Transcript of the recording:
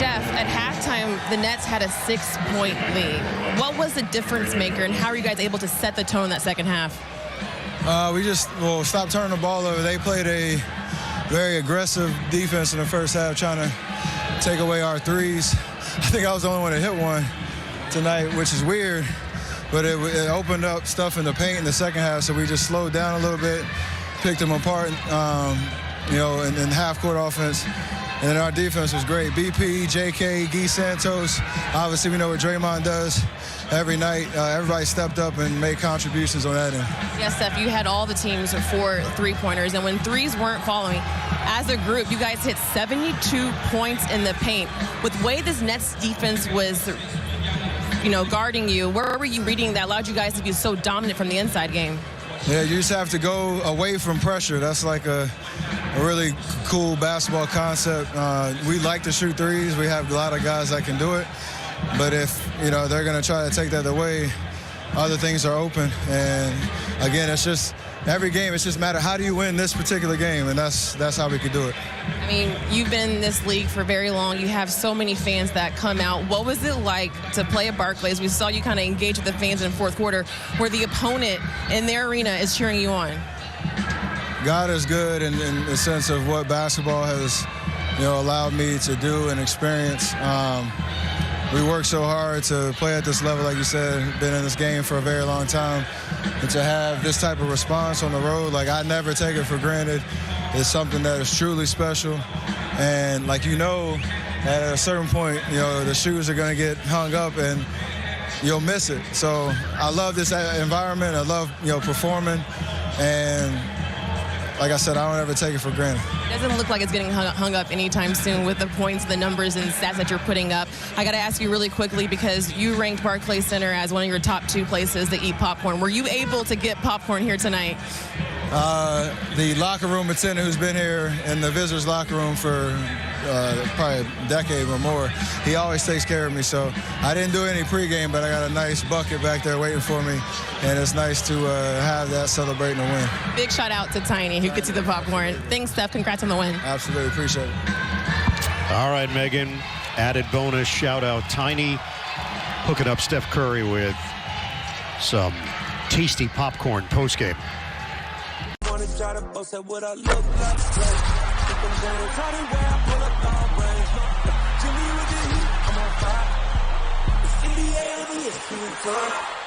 Steph, at halftime, the Nets had a 6-point lead. What was the difference maker, and how are you guys able to set the tone in that second half? We just stopped turning the ball over. They played a very aggressive defense in the first half, trying to take away our threes. I think I was the only one that hit one tonight, which is weird, but it opened up stuff in the paint in the second half, so we just slowed down a little bit, picked them apart, in half-court offense. And then our defense was great. BP, JK, Guy Santos. Obviously, we know what Draymond does every night. Everybody stepped up and made contributions on that end. Yes, Steph, you had all the teams for three-pointers, and when threes weren't following, as a group, you guys hit 72 points in the paint. With the way this Nets defense was, guarding you, where were you reading that allowed you guys to be so dominant from the inside game? Yeah, you just have to go away from pressure. That's like a really cool basketball concept. We like to shoot threes. We have a lot of guys that can do it. But if, they're going to try to take that away, other things are open. And, again, it's just every game, it's just a matter how do you win this particular game, and that's how we could do it. I mean, you've been in this league for very long. You have so many fans that come out. What was it like to play at Barclays? We saw you kind of engage with the fans in the fourth quarter where the opponent in their arena is cheering you on. God is good in the sense of what basketball has, allowed me to do and experience. We work so hard to play at this level, like you said, been in this game for a very long time. And to have this type of response on the road, I never take it for granted. It's something that is truly special. And at a certain point, the shoes are going to get hung up and you'll miss it. So I love this environment. I love, performing. And like I said, I don't ever take it for granted. It doesn't look like it's getting hung up anytime soon with the points, the numbers, and stats that you're putting up. I got to ask you really quickly, because you ranked Barclays Center as one of your top 2 places to eat popcorn. Were you able to get popcorn here tonight? The locker room attendant who's been here in the visitors' locker room for probably a decade or more, he always takes care of me. So I didn't do any pregame, but I got a nice bucket back there waiting for me, and it's nice to have that celebrating a win. Big shout out to Tiny, who gets you the popcorn. Thanks, Steph. Congrats on the win. Absolutely. Appreciate it. All right, Meghan. Added bonus shout out Tiny, hooking up Steph Curry with some tasty popcorn postgame. Try to boast at what I look like. If I'm down, try to wear, I pull up all range. Jimmy with the heat, I'm on fire. It's NBA, ESPN.